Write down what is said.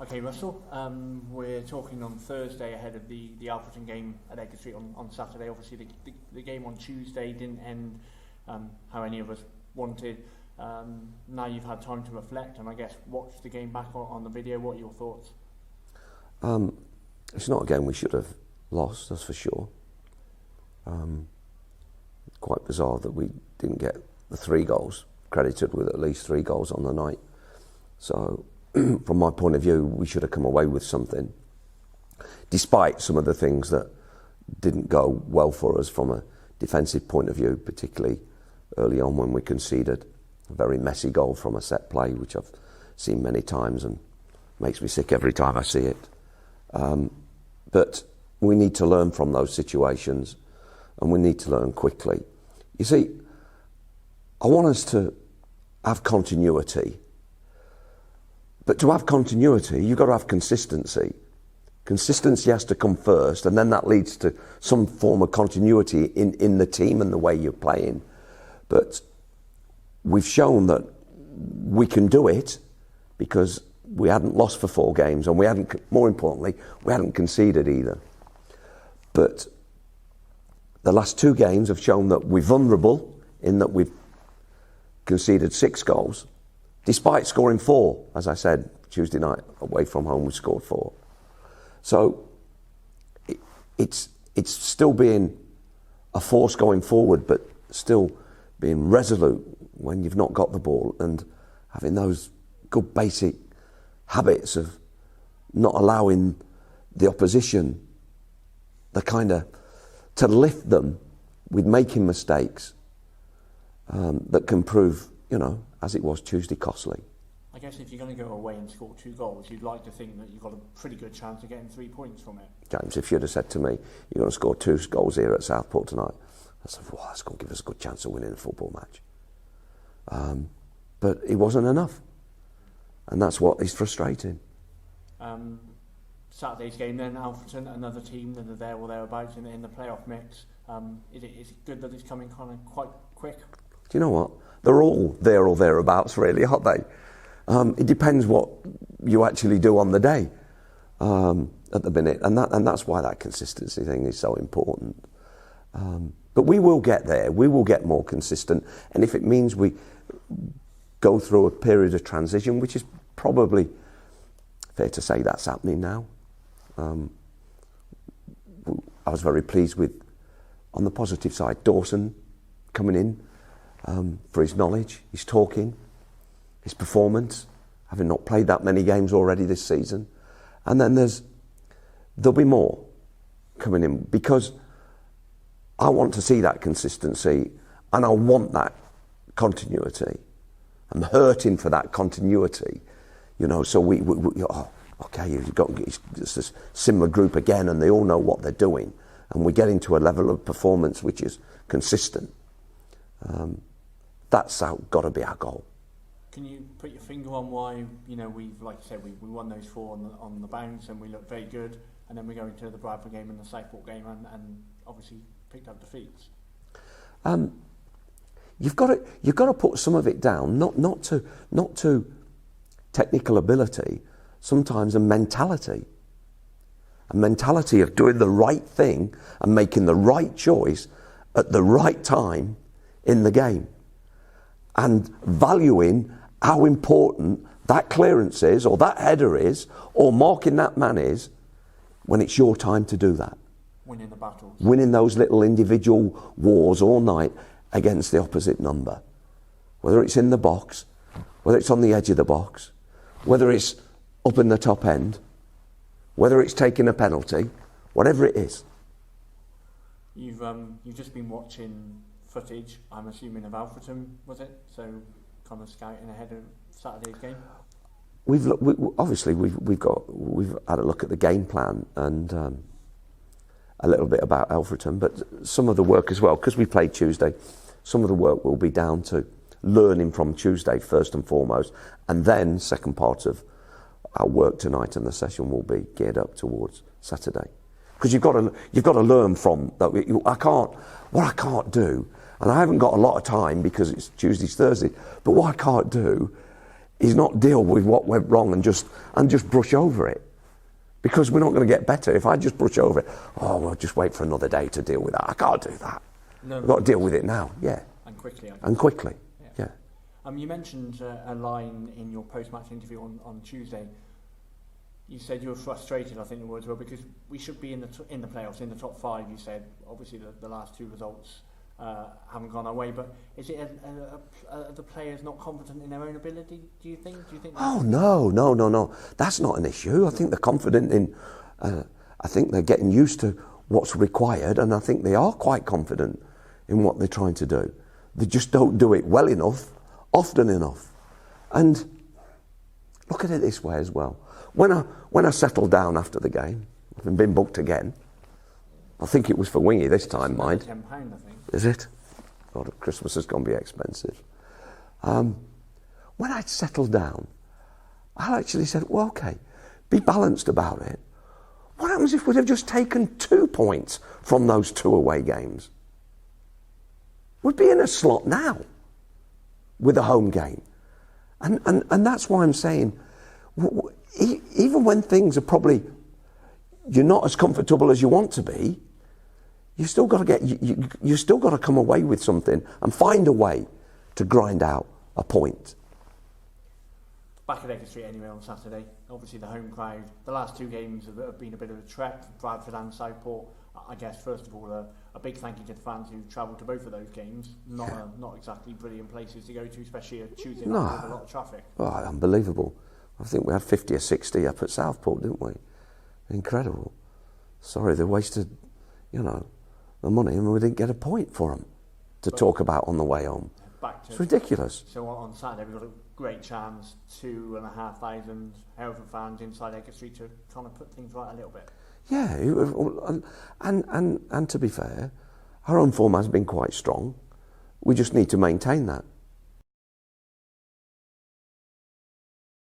Okay, Russell, we're talking on Thursday ahead of the Alfreton game at Edgar Street on Saturday. Obviously, the game on Tuesday didn't end how any of us wanted. Now you've had time to reflect and I guess watch the game back on the video. What are your thoughts? It's not a game we should have lost, that's for sure. Quite bizarre that we didn't get the 3 goals, credited with at least 3 goals on the night. So, from my point of view, we should have come away with something, despite some of the things that didn't go well for us from a defensive point of view, particularly early on when we conceded a very messy goal from a set play, which I've seen many times and makes me sick every time I see it. But we need to learn from those situations, and we need to learn quickly. You see, I want us to have continuity. But to have continuity, you've got to have consistency. Consistency has to come first, and then that leads to some form of continuity in the team and the way you're playing. But we've shown that we can do it because we hadn't lost for 4 games, and we hadn't, more importantly, we hadn't conceded either. But the last 2 games have shown that we're vulnerable in that we've conceded 6 goals. Despite scoring 4, as I said, Tuesday night away from home we scored 4. So it's still being a force going forward, but still being resolute when you've not got the ball and having those good basic habits of not allowing the opposition the kind of to lift them with making mistakes that can prove, as it was Tuesday, costly. I guess if you're going to go away and score 2 goals, you'd like to think that you've got a pretty good chance of getting 3 points from it. James, if you'd have said to me, you're going to score 2 goals here at Southport tonight, I said, well, that's going to give us a good chance of winning a football match. But it wasn't enough. And that's what is frustrating. Saturday's game then, Alfreton, another team that are there or thereabouts in the playoff mix. Is it good that it's coming kind of quite quick? Do you know what? They're all there or thereabouts, really, aren't they? It depends what you actually do on the day at the minute, and that's why that consistency thing is so important. But we will get there. We will get more consistent, and if it means we go through a period of transition, which is probably fair to say that's happening now. I was very pleased with, on the positive side, Dawson coming in for his knowledge, his talking, his performance, having not played that many games already this season. And then there'll be more coming in, because I want to see that consistency and I want that continuity. I'm hurting for that continuity, so we okay, you've got it's this similar group again and they all know what they're doing, and we get into a level of performance which is consistent. That's got to be our goal. Can you put your finger on why, we've, like you said, we won those 4 on the bounce and we looked very good, and then we go into the Bradford game and the Southport game and obviously picked up defeats? You've got to put some of it down, not to technical ability, sometimes a mentality of doing the right thing and making the right choice at the right time in the game, and valuing how important that clearance is, or that header is, or marking that man is, when it's your time to do that. Winning the battles. Winning those little individual wars all night against the opposite number. Whether it's in the box, whether it's on the edge of the box, whether it's up in the top end, whether it's taking a penalty, whatever it is. You've just been watching footage, I'm assuming, of Alfreton, was it? So kind of scouting ahead of Saturday's game. We've had a look at the game plan and a little bit about Alfreton, but some of the work as well, because we played Tuesday, some of the work will be down to learning from Tuesday first and foremost, and then second part of our work tonight and the session will be geared up towards Saturday. Because you've got to learn from that. What I can't do, and I haven't got a lot of time because it's Tuesday's Thursday, but what I can't do is not deal with what went wrong and just brush over it. Because we're not going to get better. If I just brush over it, we'll just wait for another day to deal with that. I can't do that. No, I've got to deal with it now, yeah. And quickly. And quickly, yeah. You mentioned a line in your post-match interview on Tuesday. You said you were frustrated, I think the words were, because we should be in the playoffs, in the top 5, you said. Obviously, the last 2 results haven't gone our way, but is it are the players not confident in their own ability, do you think? Oh, no. That's not an issue. I think they're confident in... I think they're getting used to what's required, and I think they are quite confident in what they're trying to do. They just don't do it well enough, often enough. And look at it this way as well. When I settled down after the game, having been booked again, I think it was for Wingy this time, mind. £10, I think. Is it? God, Christmas is going to be expensive. When I'd settled down, I actually said, well, okay, be balanced about it. What happens if we'd have just taken 2 points from those 2 away games? We'd be in a slot now with a home game. And that's why I'm saying, even when things are probably, you're not as comfortable as you want to be, you still got to come away with something and find a way to grind out a point. Back at Edgar Street anyway on Saturday, obviously the home crowd, the last 2 games have been a bit of a trek, Bradford and Southport. I guess first of all a big thank you to the fans who travelled to both of those games. Not exactly brilliant places to go to, especially a Tuesday night with a lot of traffic. Oh, unbelievable. I think we had 50 or 60 up at Southport, didn't we? Incredible. Sorry, they wasted, the money and we didn't get a point for them to talk about on the way home. It's ridiculous. So on Saturday we got a great chance, 2,500 Hereford fans inside Edgar Street to kind of put things right a little bit. Yeah, and to be fair, our own form has been quite strong. We just need to maintain that.